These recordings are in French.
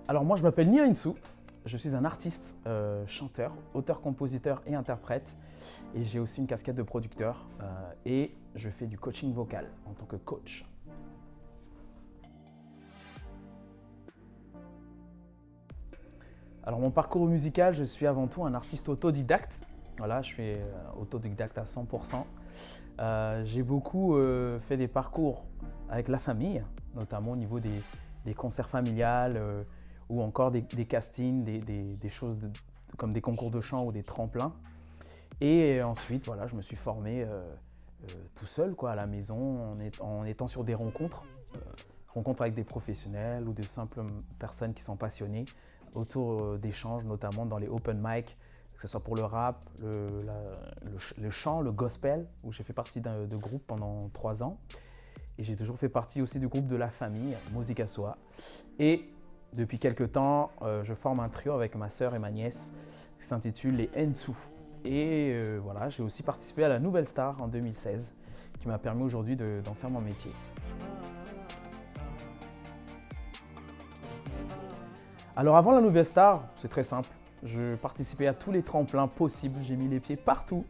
Alors moi je m'appelle Nia Insou, je suis un artiste, chanteur, auteur, compositeur et interprète. Et j'ai aussi une casquette de producteur et je fais du coaching vocal en tant que coach. Alors mon parcours musical, je suis avant tout un artiste autodidacte. Voilà, je suis autodidacte à 100%. J'ai beaucoup fait des parcours avec la famille, notamment au niveau des concerts familiales ou encore des castings, des choses comme des concours de chant ou des tremplins. Et ensuite, voilà, je me suis formé tout seul quoi, à la maison en étant sur des rencontres avec des professionnels ou de simples personnes qui sont passionnées autour d'échanges, notamment dans les open mic, que ce soit pour le rap, le chant, le gospel, où j'ai fait partie de groupe pendant 3 ans. Et j'ai toujours fait partie aussi du groupe de la famille, Musique à Soi. Et depuis quelques temps, je forme un trio avec ma sœur et ma nièce qui s'intitule les Nsou. Et voilà, j'ai aussi participé à la Nouvelle Star en 2016, qui m'a permis aujourd'hui d'en faire mon métier. Alors avant la Nouvelle Star, c'est très simple. Je participais à tous les tremplins possibles. J'ai mis les pieds partout,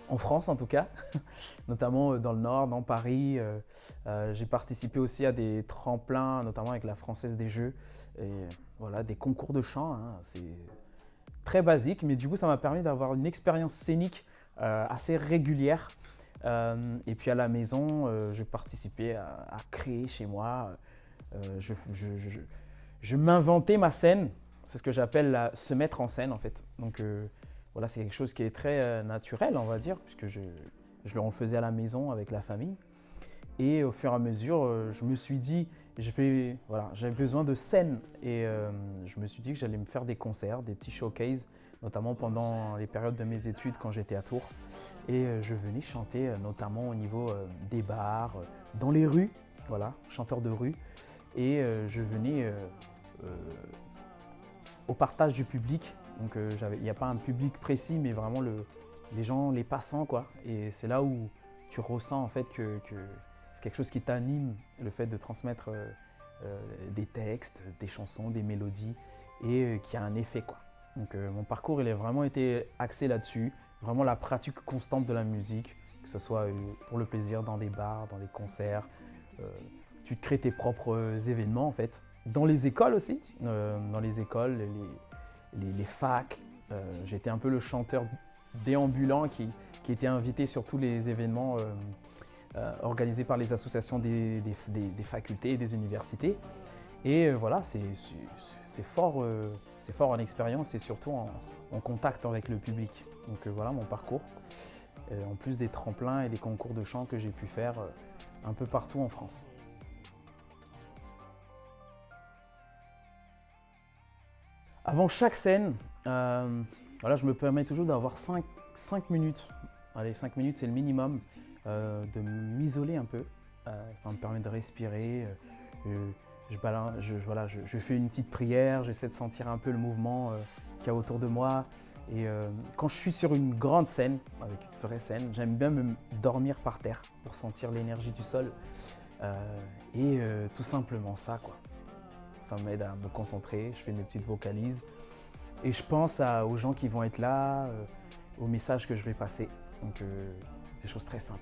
en France en tout cas, notamment dans le Nord, dans Paris. J'ai participé aussi à des tremplins, notamment avec la Française des Jeux. Et voilà, des concours de chant. Hein. C'est très basique, mais du coup, ça m'a permis d'avoir une expérience scénique assez régulière. Et puis à la maison, je participais à créer chez moi. Je m'inventais ma scène, c'est ce que j'appelle se mettre en scène en fait. Donc voilà, c'est quelque chose qui est très naturel, on va dire, puisque je le faisais à la maison avec la famille. Et au fur et à mesure, je me suis dit, voilà, j'avais besoin de scène et je me suis dit que j'allais me faire des concerts, des petits showcases, notamment pendant les périodes de mes études quand j'étais à Tours. Et je venais chanter notamment au niveau des bars, dans les rues, voilà, chanteur de rue. Et je venais au partage du public. Donc il n'y a pas un public précis, mais vraiment les gens, les passants, quoi. Et c'est là où tu ressens en fait que c'est quelque chose qui t'anime, le fait de transmettre des textes, des chansons, des mélodies, et qui a un effet, quoi. Donc mon parcours, il a vraiment été axé là-dessus, vraiment la pratique constante de la musique, que ce soit pour le plaisir dans des bars, dans des concerts. Tu te crées tes propres événements en fait. Dans les écoles aussi, dans les écoles, les facs. J'étais un peu le chanteur déambulant qui était invité sur tous les événements organisés par les associations des facultés et des universités. Et voilà, c'est fort en expérience et surtout en contact avec le public. Donc voilà mon parcours. En plus des tremplins et des concours de chant que j'ai pu faire un peu partout en France. Avant chaque scène, voilà, je me permets toujours d'avoir 5 minutes. Allez, 5 minutes, c'est le minimum, de m'isoler un peu. Ça me permet de respirer. Je fais une petite prière, j'essaie de sentir un peu le mouvement qu'il y a autour de moi. Et quand je suis sur une grande scène, avec une vraie scène, j'aime bien me dormir par terre pour sentir l'énergie du sol. Tout simplement ça, quoi. Ça m'aide à me concentrer, je fais mes petites vocalises et je pense aux gens qui vont être là, aux messages que je vais passer. Donc des choses très simples.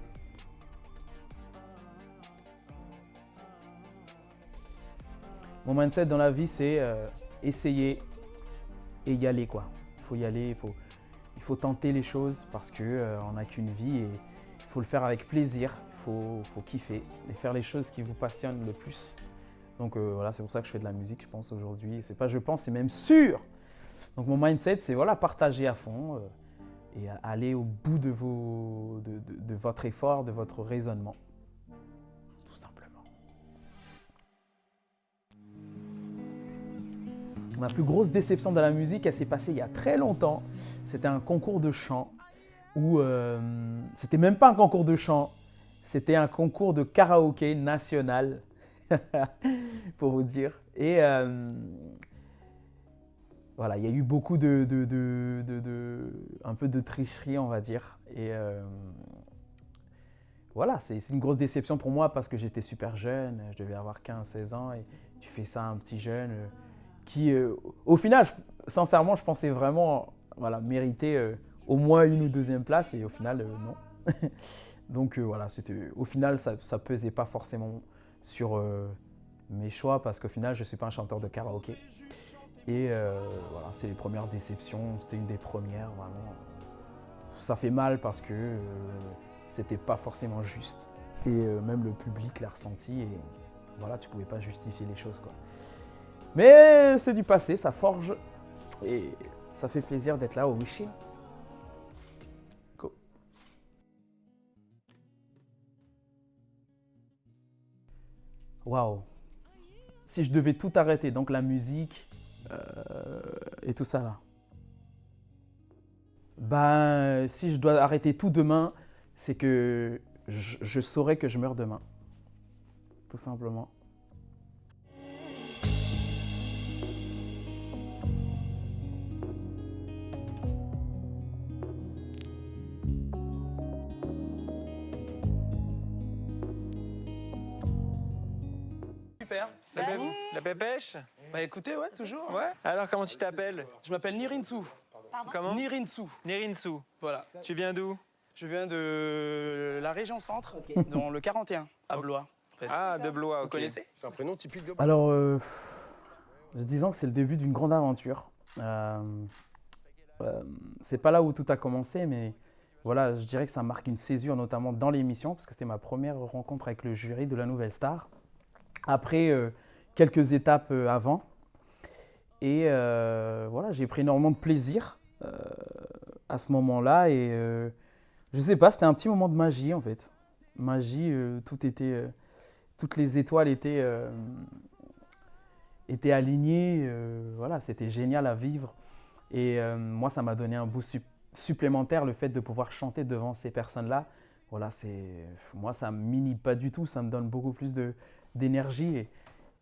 Mon mindset dans la vie, c'est essayer et y aller, quoi. Il faut y aller, il faut tenter les choses parce qu'on n'a qu'une vie et il faut le faire avec plaisir, il faut kiffer et faire les choses qui vous passionnent le plus. Donc voilà, c'est pour ça que je fais de la musique, je pense, aujourd'hui. C'est pas je pense, c'est même sûr. Donc mon mindset, c'est voilà, partager à fond et aller au bout de votre effort, de votre raisonnement. Tout simplement. Ma plus grosse déception dans la musique, elle s'est passée il y a très longtemps. C'était un concours de chant où c'était même pas un concours de chant, c'était un concours de karaoké national. Pour vous dire. Et voilà, il y a eu beaucoup un peu de tricherie, on va dire. Et voilà, c'est une grosse déception pour moi parce que j'étais super jeune, je devais avoir 15-16 ans et tu fais ça à un petit jeune. au final, sincèrement, je pensais vraiment voilà, mériter au moins une ou deuxième place et au final, non. Donc voilà, au final, ça ne pesait pas forcément sur mes choix parce qu'au final, je ne suis pas un chanteur de karaoké. Et voilà, c'est les premières déceptions, c'était une des premières, vraiment. Ça fait mal parce que c'était pas forcément juste. Et même le public l'a ressenti et voilà, tu pouvais pas justifier les choses, quoi. Mais c'est du passé, ça forge et ça fait plaisir d'être là au Wishi. Go. Waouh. Si je devais tout arrêter, donc la musique et tout ça là. Ben, si je dois arrêter tout demain, c'est que je saurais que je meurs demain. Tout simplement. Super. La pépèche? Bah écoutez, ouais, toujours. Ouais. Alors comment tu t'appelles? Je m'appelle Nirinsu. Comment? Nirinsu. Nirinsu. Voilà. Tu viens d'où? Je viens de la région centre, dans le 41, à Blois. En fait. Ah, de Blois, ok. Vous connaissez? C'est un prénom typique de... Alors, disons que c'est le début d'une grande aventure. C'est pas là où tout a commencé, mais voilà, je dirais que ça marque une césure, notamment dans l'émission, parce que c'était ma première rencontre avec le jury de la Nouvelle Star. Après, quelques étapes avant. Et voilà, j'ai pris énormément de plaisir à ce moment-là. Et je sais pas, c'était un petit moment de magie, en fait. Magie, toutes les étoiles étaient alignées. Voilà, c'était génial à vivre. Et moi, ça m'a donné un boost supplémentaire, le fait de pouvoir chanter devant ces personnes-là. Voilà, moi, ça ne m'inhibe pas du tout, ça me donne beaucoup plus d'énergie.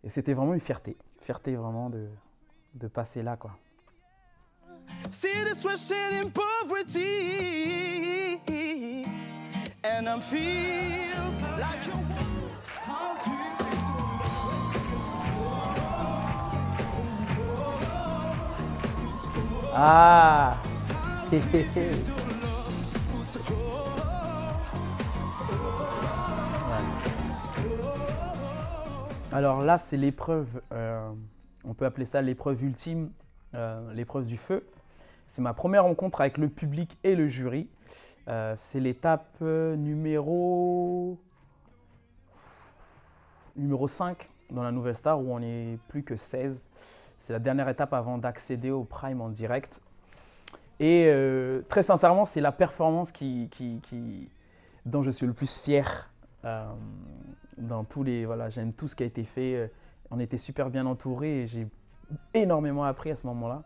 Et c'était vraiment une fierté. Fierté vraiment de passer là, quoi. See this rushing in poverty, and I'm feels like you. Ah. Alors là, c'est l'épreuve, on peut appeler ça l'épreuve ultime, l'épreuve du feu. C'est ma première rencontre avec le public et le jury. C'est l'étape numéro 5 dans la Nouvelle Star où on n'est plus que 16. C'est la dernière étape avant d'accéder au Prime en direct. Et très sincèrement, c'est la performance dont je suis le plus fier. Voilà, j'aime tout ce qui a été fait. On était super bien entourés et j'ai énormément appris à ce moment-là.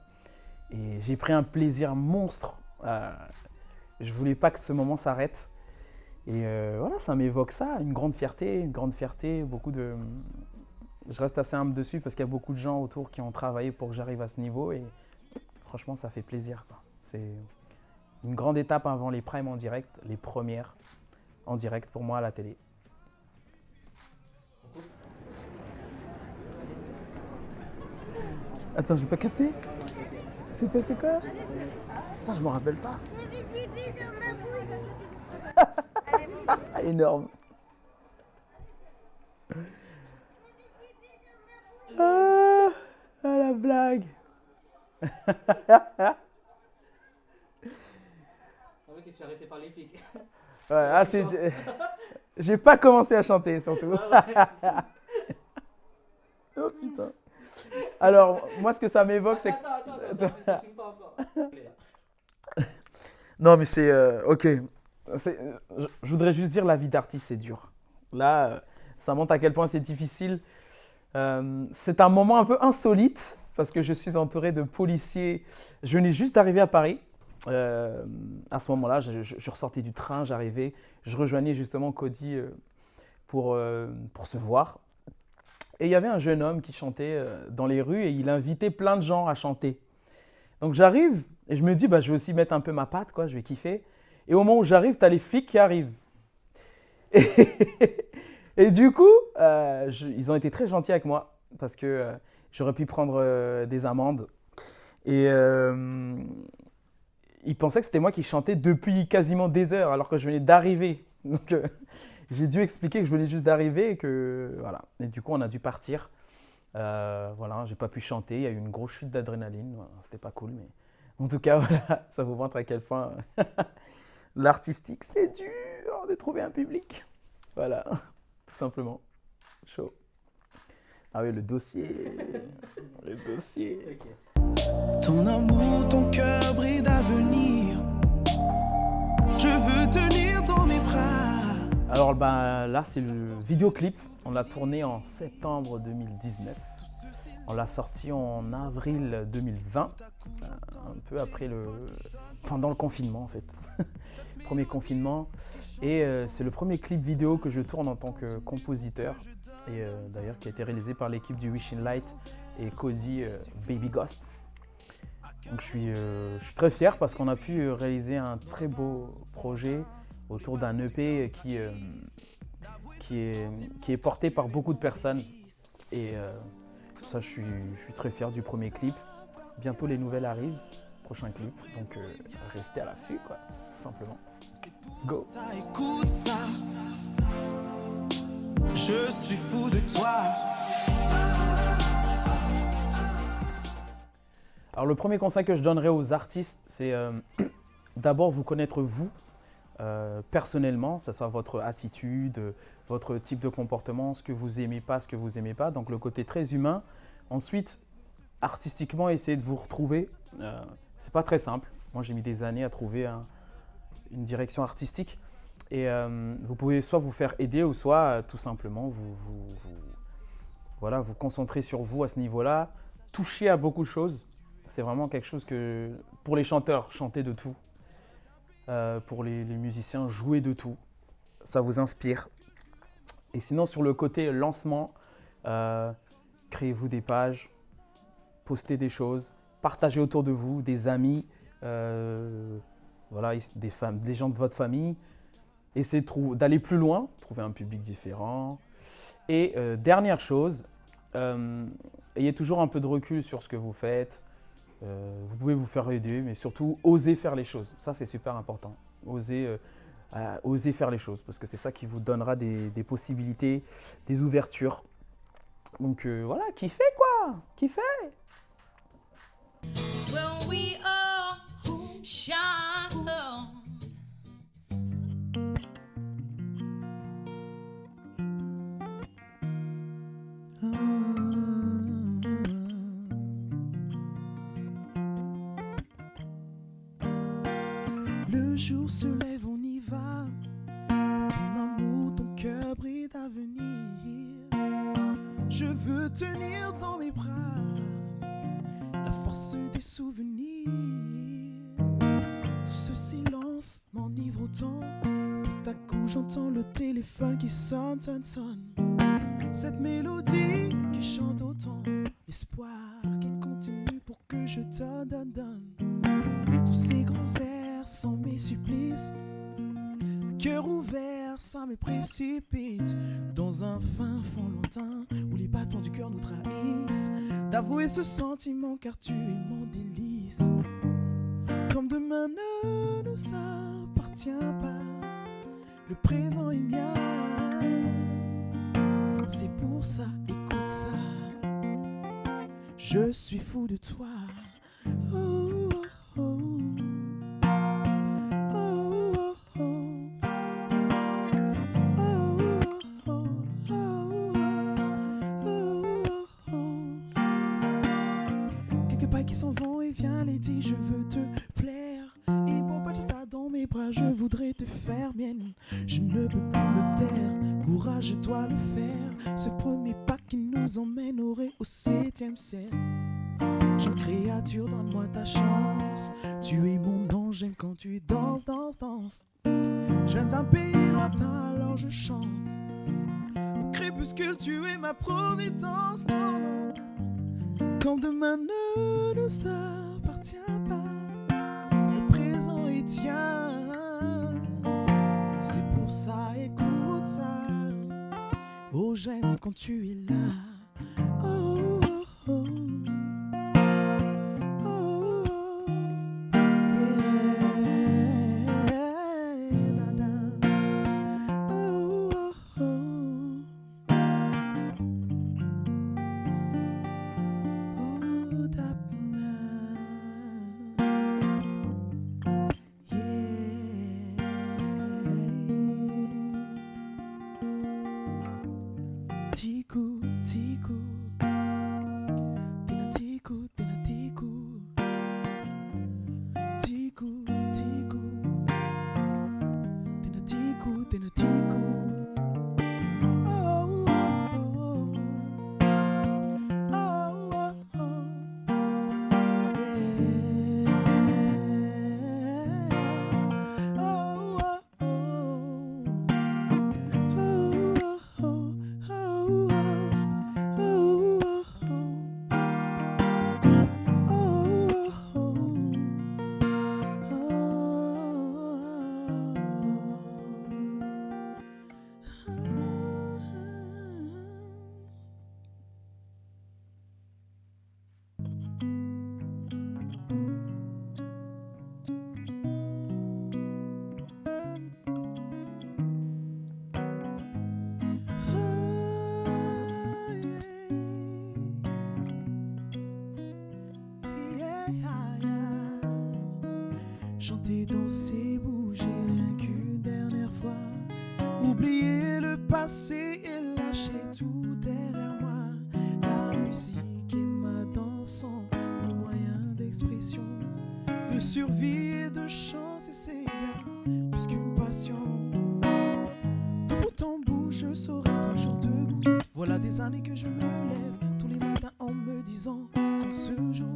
Et j'ai pris un plaisir monstre. Je ne voulais pas que ce moment s'arrête. Et voilà, ça m'évoque ça, une grande fierté, Je reste assez humble dessus parce qu'il y a beaucoup de gens autour qui ont travaillé pour que j'arrive à ce niveau. Et franchement, ça fait plaisir, quoi. C'est une grande étape avant les primes en direct, les premières en direct pour moi à la télé. Attends, j'ai pas capté. C'est passé quoi? Attends, je m'en rappelle pas. Énorme. Ah, la blague. En fait, il se fait arrêter par les flics. Ouais, j'ai pas commencé à chanter, surtout. Oh putain. Alors, moi, ce que ça m'évoque, c'est que... Attends, filme pas encore. Non, mais c'est... ok. Je voudrais juste dire, la vie d'artiste, c'est dur. Là, ça montre à quel point c'est difficile. C'est un moment un peu insolite, parce que je suis entouré de policiers. Je venais juste d'arriver à Paris. À ce moment-là, je ressortais du train, j'arrivais. Je rejoignais justement Cody pour se voir. Et il y avait un jeune homme qui chantait dans les rues et il invitait plein de gens à chanter. Donc j'arrive et je me dis, je vais aussi mettre un peu ma patte, quoi, je vais kiffer. Et au moment où j'arrive, tu as les flics qui arrivent. Et du coup, ils ont été très gentils avec moi. parce que j'aurais pu prendre des amendes. Et ils pensaient que c'était moi qui chantais depuis quasiment des heures, alors que je venais d'arriver. Donc, j'ai dû expliquer que je venais juste d'arriver et que voilà. Et du coup, on a dû partir. Voilà, j'ai pas pu chanter. Il y a eu une grosse chute d'adrénaline. Voilà, c'était pas cool, mais en tout cas, voilà, ça vous montre à quel point l'artistique, c'est dur de trouver un public. Voilà, tout simplement. Chaud. Ah oui, le dossier. Le dossier. Ton amour, ton cœur brille d'avenir. Je veux tenir dans mes bras. Alors là, c'est le vidéoclip. On l'a tourné en septembre 2019. On l'a sorti en avril 2020, un peu après pendant le confinement en fait. Premier confinement. Et c'est le premier clip vidéo que je tourne en tant que compositeur. Et d'ailleurs qui a été réalisé par l'équipe du Wishing Light et Cody Baby Ghost. Donc je suis très fier parce qu'on a pu réaliser un très beau projet autour d'un EP qui est porté par beaucoup de personnes. Et ça, je suis très fier du premier clip. Bientôt les nouvelles arrivent, prochain clip. Donc restez à l'affût, quoi, tout simplement. Go! Ça, écoute ça. Je suis fou de toi. Alors le premier conseil que je donnerais aux artistes, c'est d'abord vous connaître vous, personnellement, que ce soit votre attitude, votre type de comportement, ce que vous aimez pas, ce que vous aimez pas, donc le côté très humain. Ensuite, artistiquement, essayez de vous retrouver. C'est pas très simple. Moi, j'ai mis des années à trouver une direction artistique. Et vous pouvez soit vous faire aider ou soit tout simplement vous concentrer sur vous à ce niveau-là, toucher à beaucoup de choses. C'est vraiment quelque chose que, pour les chanteurs, chanter de tout. Pour les musiciens, jouer de tout. Ça vous inspire. Et sinon, sur le côté lancement, créez-vous des pages, postez des choses, partagez autour de vous, des amis, voilà, des gens de votre famille. Essayez d'aller plus loin, trouver un public différent. Et dernière chose, ayez toujours un peu de recul sur ce que vous faites. Vous pouvez vous faire aider, mais surtout, osez faire les choses. Ça, c'est super important. Osez faire les choses, parce que c'est ça qui vous donnera des possibilités, des ouvertures. Donc voilà, kiffez quoi! Kiffez! When we all shine. Le jour se lève, on y va. Ton amour, ton cœur brille d'avenir. Je veux tenir dans mes bras la force des souvenirs. Tout ce silence m'enivre autant. Tout à coup, j'entends le téléphone qui sonne, sonne, sonne. Cette mélodie qui chante autant. L'espoir qui est contenu pour que je te donne. Tous ces grands airs sont mes supplices. Cœur ouvert, ça me précipite dans un fin fond lointain où les battements du cœur nous trahissent. D'avouer ce sentiment car tu es mon délice. Comme demain ne nous appartient pas, le présent est mien. C'est pour ça, écoute ça. Je suis fou de toi. Oh, oh, oh. S'en vont et viens l'été, je veux te plaire. Et pour pas que t'as dans mes bras, je voudrais te faire mienne. Je ne peux plus me taire, courage, je dois le faire. Ce premier pas qui nous emmènerait au 7e ciel. Jeune créature, donne-moi ta chance. Tu es mon ange, j'aime quand tu danses, danses, danses. Je viens d'un pays lointain, alors je chante. Au crépuscule, tu es ma providence. Non, non. Quand demain ne nous appartient pas, le présent est tien. C'est pour ça, écoute ça. Oh, j'aime quand tu es là. Oh. chanter, danser, bouger rien qu'une dernière fois. Oublier le passé et lâcher tout derrière moi. La musique et ma danse sont mes moyens d'expression, de survie et de chance, et c'est bien plus qu'une passion. De bout en bout, je serai toujours debout. Voilà des années que je me lève tous les matins en me disant qu'en ce jour,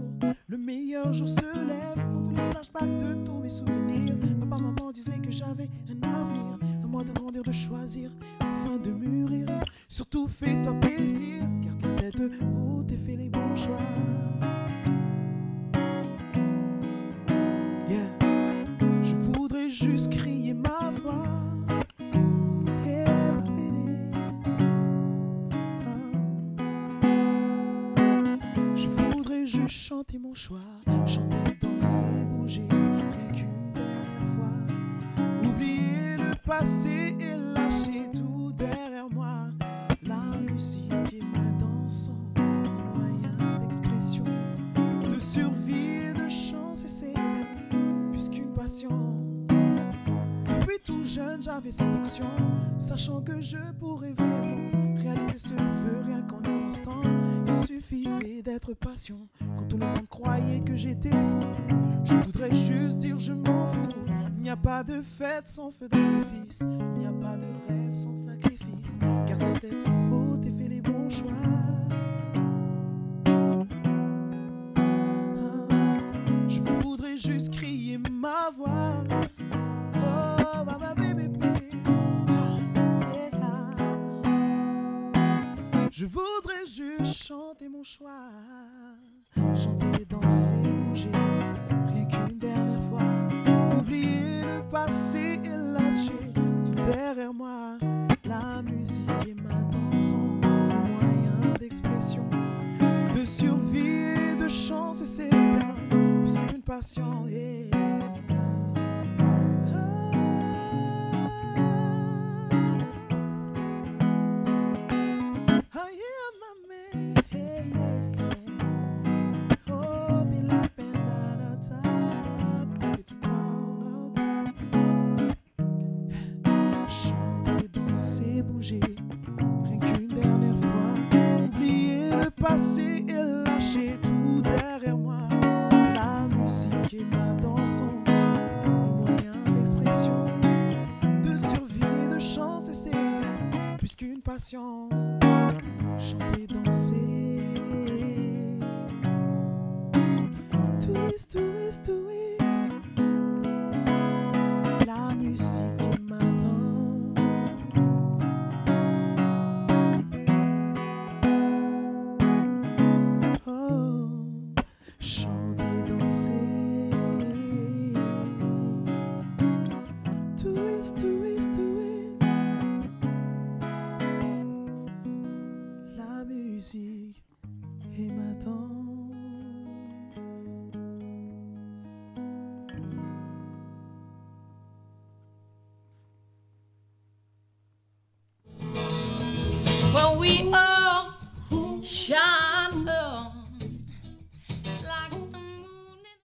le meilleur jour se lève. Dans tous les flashbacks de tous mes souvenirs, papa, maman disaient que j'avais un avenir. À moi de grandir, de choisir, enfin de mûrir. Surtout fais-toi plaisir, garde la tête haute et fais les bons choix. Yeah. Je voudrais juste crier ma voix. Yeah, baby. Je voudrais juste chanter mon choix, chanter, danser, bouger, rien qu'une dernière fois. Oublier le passé et lâcher tout derrière moi. La musique et ma danse sont mes moyens d'expression, de survie et de chance, et c'est plus qu'une passion. Depuis tout jeune j'avais cette option, sachant que je pourrais vraiment réaliser ce vœu rien qu'en un instant. Il suffisait d'être patient quand tout le monde croyait que j'étais fou. Je voudrais juste dire je m'en fous. Il n'y a pas de fête sans feu d'artifice, il n'y a pas de rêve sans sacrifice. Garde la tête haute et fais les bons choix. Je voudrais juste crier ma voix. Oh, ma baby, baby. Yeah. Je voudrais juste chanter mon choix, chanter, danser, bouger, rien qu'une dernière fois. Oublier le passé et lâcher tout derrière moi. La musique et ma danse sont mes moyens d'expression, de survie et de chance, et c'est bien plus qu'une passion. Yeah. Bouger, rien qu'une dernière fois. Oublier le passé et lâcher tout derrière moi. La musique et ma danse sont mes moyens d'expression, de survie et de chance, et c'est plus qu'une passion. Chanter, danser, twist, twist, twist. La musique et ma danse. La musique et ma danse. When we are